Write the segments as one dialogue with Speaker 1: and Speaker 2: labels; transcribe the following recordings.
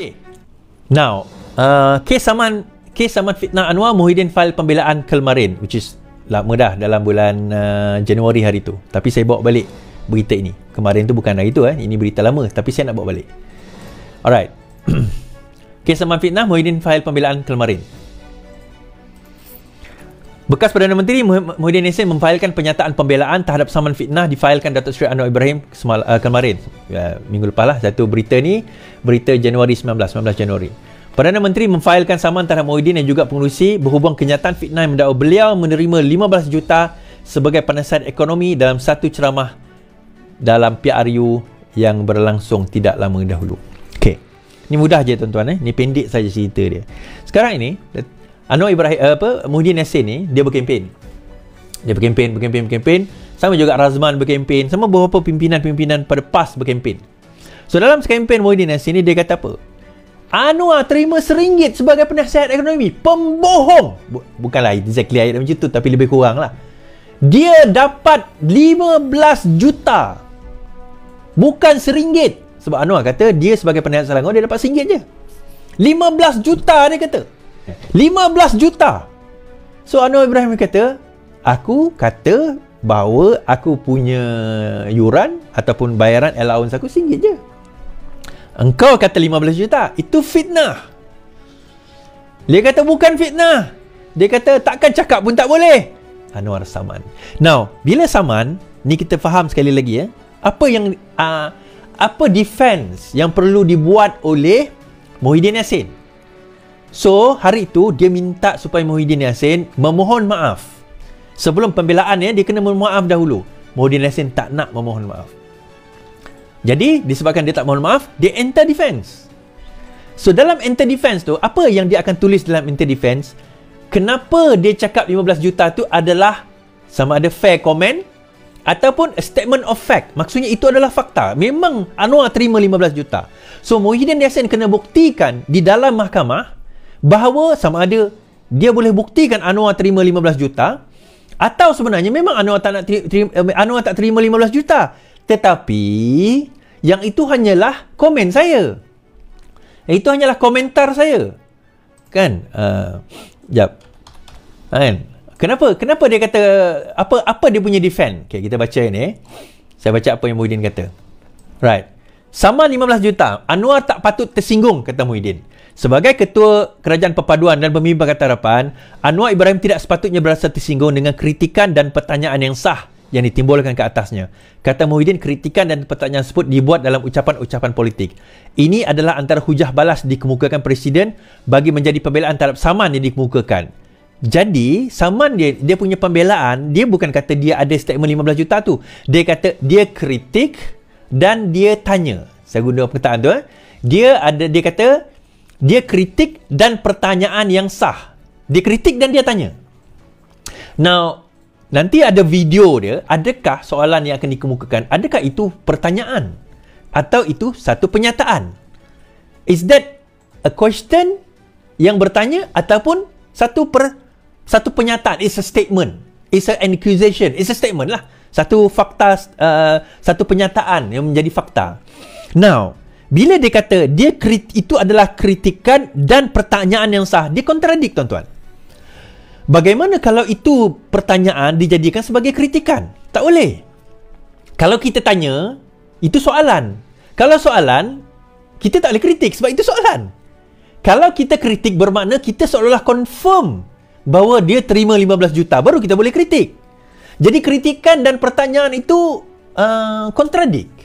Speaker 1: Okay. Now, kes saman fitnah Anwar, Muhyiddin file pembelaan kemarin, which is lama dah, dalam bulan Januari hari tu. Tapi saya bawa balik berita ini. Kemarin tu bukan hari tu, ini berita lama, tapi saya nak bawa balik. Alright. Kes saman fitnah, Muhyiddin file pembelaan kemarin. Bekas Perdana Menteri Muhyiddin Yassin memfailkan pernyataan pembelaan terhadap saman fitnah difailkan Datuk Seri Anwar Ibrahim kemarin, minggu lepas lah. Satu berita ni, berita Januari 19 Januari. Perdana Menteri memfailkan saman terhadap Muhyiddin dan juga pengerusi berhubung kenyataan fitnah yang mendakwa beliau menerima 15 juta sebagai penasihat ekonomi dalam satu ceramah dalam PRU yang berlangsung tidak lama dahulu. Okey. Ni mudah je tuan-tuan, ni pendek saja cerita dia. Sekarang ini Anwar Ibrahim Muhyiddin Yassin ni dia berkempen. Dia berkempen. Sama juga Razman berkempen, sama beberapa pimpinan-pimpinan pada PAS berkempen. So dalam kempen Muhyiddin Yassin ni dia kata apa? Anwar terima RM1 sebagai penasihat ekonomi. Pembohong. Bukanlah exactly ayat macam tu, tapi lebih kurang lah. Dia dapat 15 juta. Bukan RM1. Sebab Anwar kata dia sebagai penasihat Selangor dia dapat RM1 je. 15 juta dia kata. 15 juta. So Anwar Ibrahim kata, aku kata bahawa aku punya yuran ataupun bayaran allowance aku RM1 je. Engkau kata 15 juta. Itu fitnah. Dia kata bukan fitnah. Dia kata takkan cakap pun tak boleh. Anwar saman. Now, bila saman, ni kita faham sekali lagi apa yang apa defense yang perlu dibuat oleh Muhyiddin Yassin. So, hari itu dia minta supaya Muhyiddin Yassin memohon maaf. Sebelum pembelaan dia kena memohon maaf dahulu. Muhyiddin Yassin tak nak memohon maaf. Jadi, disebabkan dia tak mohon maaf, dia enter defense. So, dalam enter defense tu, apa yang dia akan tulis dalam enter defense? Kenapa dia cakap 15 juta tu adalah sama ada fair comment ataupun a statement of fact. Maksudnya itu adalah fakta. Memang Anwar terima 15 juta. So, Muhyiddin Yassin kena buktikan di dalam mahkamah bahawa sama ada dia boleh buktikan Anwar terima 15 juta atau sebenarnya memang Anwar tak terima 15 juta. Tetapi yang itu hanyalah komen saya. Itu hanyalah komentar saya. Kan? Jap. Kan? Kenapa dia kata apa dia punya defend? Okay, kita baca ini. Saya baca apa yang Muhyiddin kata. Right. Sama 15 juta. Anwar tak patut tersinggung, kata Muhyiddin. Sebagai Ketua Kerajaan Perpaduan dan Pemimpin Pakatan Harapan, Anwar Ibrahim tidak sepatutnya berasa tersinggung dengan kritikan dan pertanyaan yang sah yang ditimbulkan ke atasnya. Kata Muhyiddin, kritikan dan pertanyaan tersebut dibuat dalam ucapan-ucapan politik. Ini adalah antara hujah balas dikemukakan Presiden bagi menjadi pembelaan terhadap saman yang dikemukakan. Jadi, saman dia punya pembelaan, dia bukan kata dia ada statement 15 juta tu. Dia kata dia kritik dan dia tanya. Saya guna perkataan tu. Dia kata dia kritik dan pertanyaan yang sah. Dia kritik dan dia tanya. Now, nanti ada video dia. Adakah soalan yang akan dikemukakan? Adakah itu pertanyaan? Atau itu satu pernyataan? Is that a question yang bertanya? Ataupun satu pernyataan? It's a statement. It's an accusation. It's a statement lah. Satu fakta, satu pernyataan yang menjadi fakta. Now, bila dia kata itu adalah kritikan dan pertanyaan yang sah, dia kontradik, tuan-tuan. Bagaimana kalau itu pertanyaan dijadikan sebagai kritikan? Tak boleh. Kalau kita tanya, itu soalan. Kalau soalan, kita tak boleh kritik sebab itu soalan. Kalau kita kritik bermakna kita seolah-olah confirm bahawa dia terima 15 juta, baru kita boleh kritik. Jadi kritikan dan pertanyaan itu kontradik.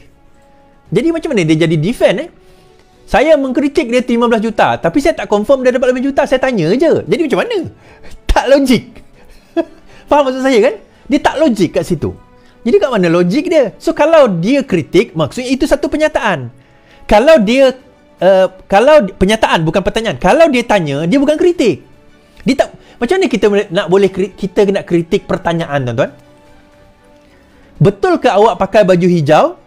Speaker 1: Jadi macam mana dia jadi defend? Saya mengkritik dia 15 juta, tapi saya tak confirm dia dapat 15 juta. Saya tanya je. Jadi macam mana? Tak logik. Faham maksud saya kan? Dia tak logik kat situ. Jadi kat mana logik dia? So kalau dia kritik, maksudnya itu satu pernyataan. Kalau dia kalau pernyataan bukan pertanyaan. Kalau dia tanya, dia bukan kritik. Dia tak, macam mana kita nak kritik pertanyaan, tuan-tuan? Betul ke awak pakai baju hijau?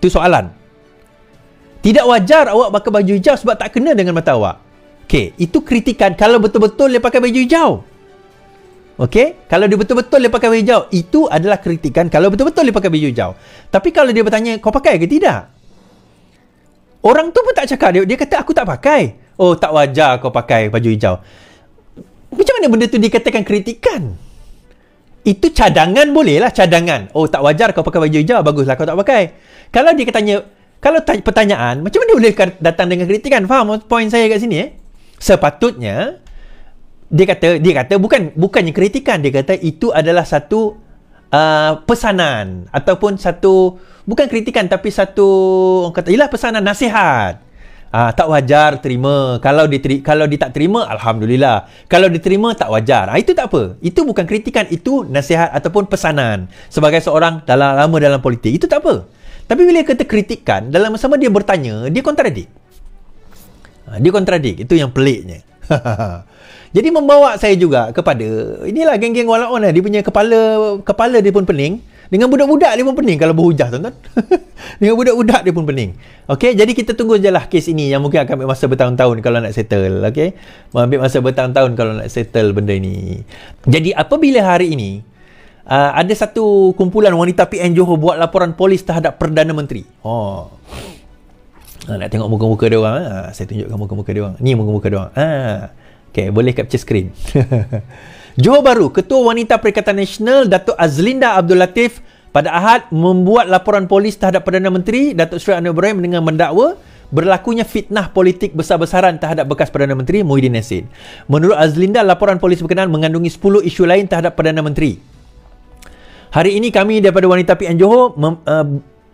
Speaker 1: Itu soalan. Tidak wajar awak pakai baju hijau sebab tak kena dengan mata awak. Okey, itu kritikan kalau betul-betul dia pakai baju hijau. Okey, kalau dia betul-betul dia pakai baju hijau, itu adalah kritikan kalau betul-betul dia pakai baju hijau. Tapi kalau dia bertanya, kau pakai ke tidak? Orang tu pun tak cakap. Dia kata aku tak pakai. Oh, tak wajar kau pakai baju hijau. Macam mana benda tu dikatakan kritikan? Itu cadangan boleh lah, cadangan. Oh, tak wajar kau pakai baju hijau, baguslah kau tak pakai. Kalau dia tanya, kalau pertanyaan, macam mana boleh datang dengan kritikan? Faham poin saya kat sini? Sepatutnya dia kata bukannya kritikan, dia kata itu adalah satu pesanan ataupun satu, bukan kritikan tapi satu, orang kata ialah pesanan, nasihat. Tak wajar terima. Kalau dia tak terima, alhamdulillah. Kalau diterima, tak wajar. Itu tak apa. Itu bukan kritikan, itu nasihat ataupun pesanan. Sebagai seorang lama dalam politik, itu tak apa. Tapi bila kata kritikan, dalam sama dia bertanya, dia kontradik. Dia kontradik. Itu yang peliknya. Jadi membawa saya juga kepada, inilah geng-geng walaupun lah, dia punya kepala dia pun pening. Dengan budak-budak dia pun pening kalau berhujah, tuan-tuan. Dengan budak-budak dia pun pening. Okey, jadi kita tunggu je lah kes ini yang mungkin akan ambil masa bertahun-tahun kalau nak settle. Okey, ambil masa bertahun-tahun kalau nak settle benda ini. Jadi apabila hari ini ada satu kumpulan wanita PN Johor buat laporan polis terhadap Perdana Menteri. Nak tengok muka-muka dia orang. Saya tunjukkan muka-muka dia orang. Ni muka-muka dia orang. Okey, boleh capture screen. Johor Bahru, Ketua Wanita Perikatan Nasional Datuk Azlinda Abdul Latif pada Ahad membuat laporan polis terhadap Perdana Menteri Datuk Seri Anwar Ibrahim dengan mendakwa berlakunya fitnah politik besar-besaran terhadap bekas Perdana Menteri Muhyiddin Yassin. Menurut Azlinda, laporan polis berkenaan mengandungi 10 isu lain terhadap Perdana Menteri. Hari ini kami daripada Wanita PN Johor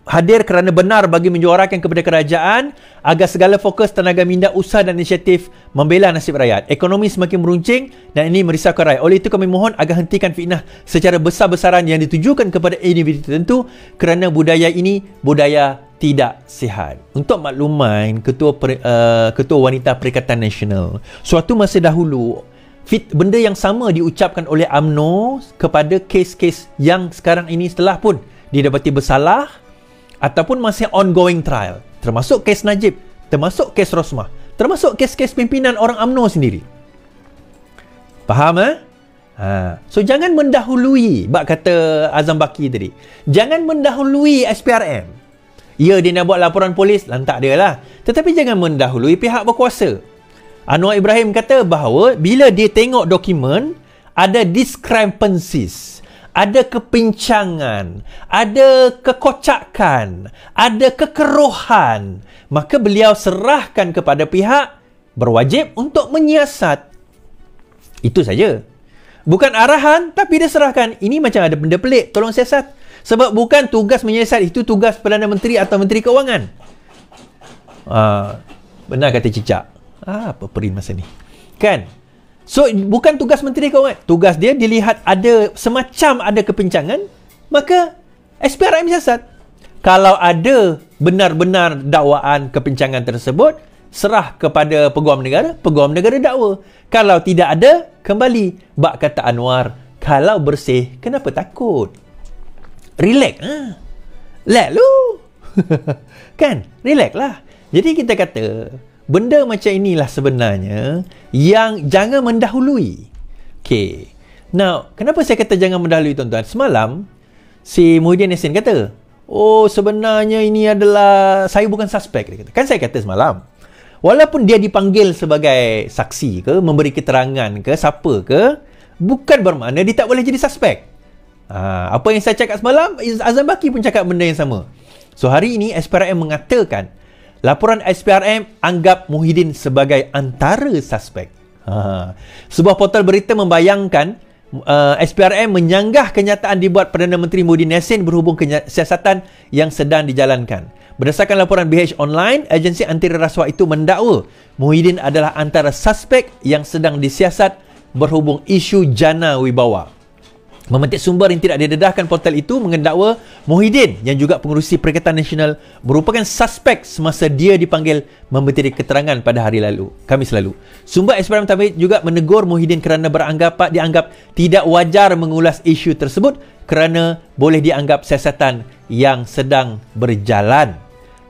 Speaker 1: hadir kerana benar bagi menyuarakan kepada kerajaan agar segala fokus tenaga minda, usaha dan inisiatif membela nasib rakyat. Ekonomi semakin meruncing dan ini merisaukan rakyat. Oleh itu kami mohon agar hentikan fitnah secara besar-besaran yang ditujukan kepada individu tertentu kerana budaya ini budaya tidak sihat. Untuk makluman, Ketua Wanita Perikatan Nasional, suatu masa dahulu benda yang sama diucapkan oleh UMNO kepada kes-kes yang sekarang ini setelah pun didapati bersalah ataupun masih ongoing trial, termasuk kes Najib, termasuk kes Rosmah, termasuk kes-kes pimpinan orang UMNO sendiri. Faham? So jangan mendahului, bak kata Azam Baki tadi, jangan mendahului SPRM. Ya, dia nak buat laporan polis, lantak dia lah, tetapi jangan mendahului pihak berkuasa. Anwar Ibrahim kata bahawa bila dia tengok dokumen, ada discrepancies, ada kepincangan, ada kekocakan, ada kekeruhan, maka beliau serahkan kepada pihak berwajib untuk menyiasat. Itu saja. Bukan arahan, tapi dia serahkan. Ini macam ada benda pelik, tolong siasat. Sebab bukan tugas menyiasat, itu tugas Perdana Menteri atau Menteri Keuangan. Benar kata Cicak. Apa perin masa ni? Kan? So, bukan tugas Menteri Keuangan. Tugas dia dilihat ada semacam ada kepincangan, maka SPRM siasat. Kalau ada benar-benar dakwaan kepincangan tersebut, serah kepada Peguam Negara dakwa. Kalau tidak ada, kembali. Bak kata Anwar, kalau bersih, kenapa takut? Relax. Let lu. Kan? Relax lah. Jadi kita kata, benda macam inilah sebenarnya yang jangan mendahului. Okay. Now, kenapa saya kata jangan mendahului, tuan-tuan? Semalam, si Muhyiddin Yassin kata, oh, sebenarnya ini adalah, saya bukan suspek. Dia kata. Kan saya kata semalam, walaupun dia dipanggil sebagai saksi ke, memberi keterangan ke, siapa ke, bukan bermakna dia tak boleh jadi suspek. Apa yang saya cakap semalam, Azam Baki pun cakap benda yang sama. So, hari ini SPRM mengatakan, laporan SPRM anggap Muhyiddin sebagai antara suspek. Sebuah portal berita membayangkan SPRM menyanggah kenyataan dibuat Perdana Menteri Muhyiddin Yassin berhubung siasatan yang sedang dijalankan. Berdasarkan laporan BH Online, agensi anti rasuah itu mendakwa Muhyiddin adalah antara suspek yang sedang disiasat berhubung isu jana wibawa. Memetik sumber yang tidak didedahkan, portal itu mendakwa Muhyiddin yang juga pengerusi Perikatan Nasional merupakan suspek semasa dia dipanggil memberi keterangan pada hari lalu, Khamis lalu. Sumber SPRM Tabik juga menegur Muhyiddin kerana dianggap tidak wajar mengulas isu tersebut kerana boleh dianggap siasatan yang sedang berjalan.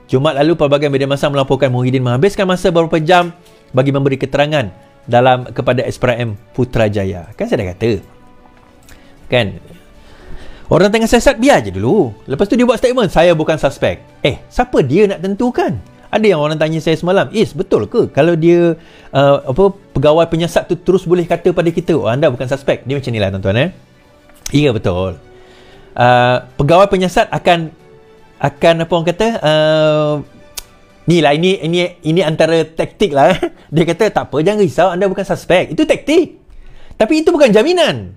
Speaker 1: Jumaat lalu, pelbagai media massa melaporkan Muhyiddin menghabiskan masa beberapa jam bagi memberi keterangan kepada SPRM Putrajaya. Kan saya dah kata, kan, orang tengah siasat, biar je dulu. Lepas tu dia buat statement, saya bukan suspek. Siapa dia nak tentukan? Ada yang orang tanya saya semalam, betul ke kalau dia pegawai penyiasat tu terus boleh kata pada kita, anda bukan suspek? Dia macam ni lah tuan-tuan. Ya, betul. Pegawai penyiasat akan apa orang kata, ni lah, ini antara taktik lah. Dia kata, tak apa, jangan risau, anda bukan suspek. Itu taktik. Tapi itu bukan jaminan.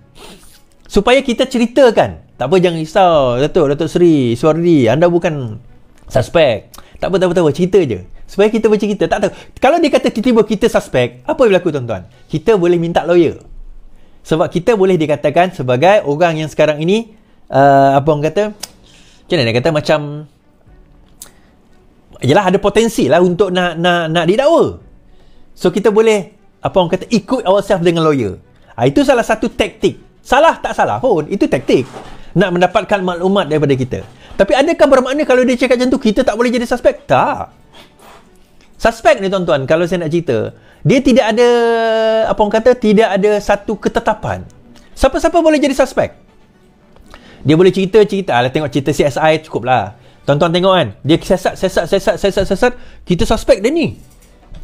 Speaker 1: Supaya kita ceritakan, tak apa, jangan risau, Datuk Seri, Suardi, anda bukan suspek. Tak apa, cerita je. Supaya kita bercerita. Tak tahu. Kalau dia kata tiba-tiba kita suspek, apa yang berlaku tuan-tuan? Kita boleh minta lawyer. Sebab kita boleh dikatakan sebagai orang yang sekarang ini, apa orang kata, macam mana dia kata, macam, yelah, ada potensi lah untuk nak didakwa. So, kita boleh, apa orang kata, ikut ourselves dengan lawyer. Itu salah satu taktik. Salah tak salah pun, itu taktik. Nak mendapatkan maklumat daripada kita. Tapi adakah bermakna kalau dia cakap macam tu, kita tak boleh jadi suspek? Tak. Suspek ni tuan-tuan, kalau saya nak cerita, dia tidak ada, apa orang kata, tidak ada satu ketetapan. Siapa-siapa boleh jadi suspek. Dia boleh cerita, tengok cerita CSI cukup lah. Tuan-tuan tengok kan, dia sesat, kita suspek dia ni.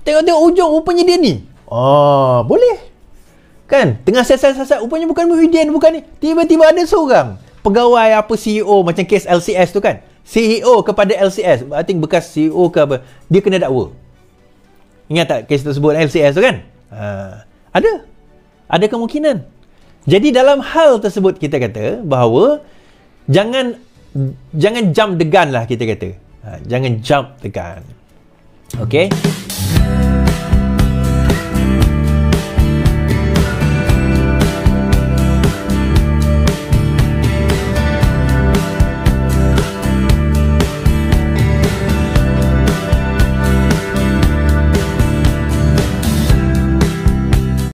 Speaker 1: Tengok ujung, rupanya dia ni. Boleh. Kan? Tengah sesat, rupanya bukan Muhyiddin, bukan ni. Tiba-tiba ada seorang pegawai CEO macam kes LCS tu kan. CEO kepada LCS, I think bekas CEO ke apa, dia kena dakwa. Ingat tak kes tersebut LCS tu kan? Ada kemungkinan. Jadi dalam hal tersebut kita kata bahawa jangan jump the gun lah, kita kata. Jangan jump the gun. Okay?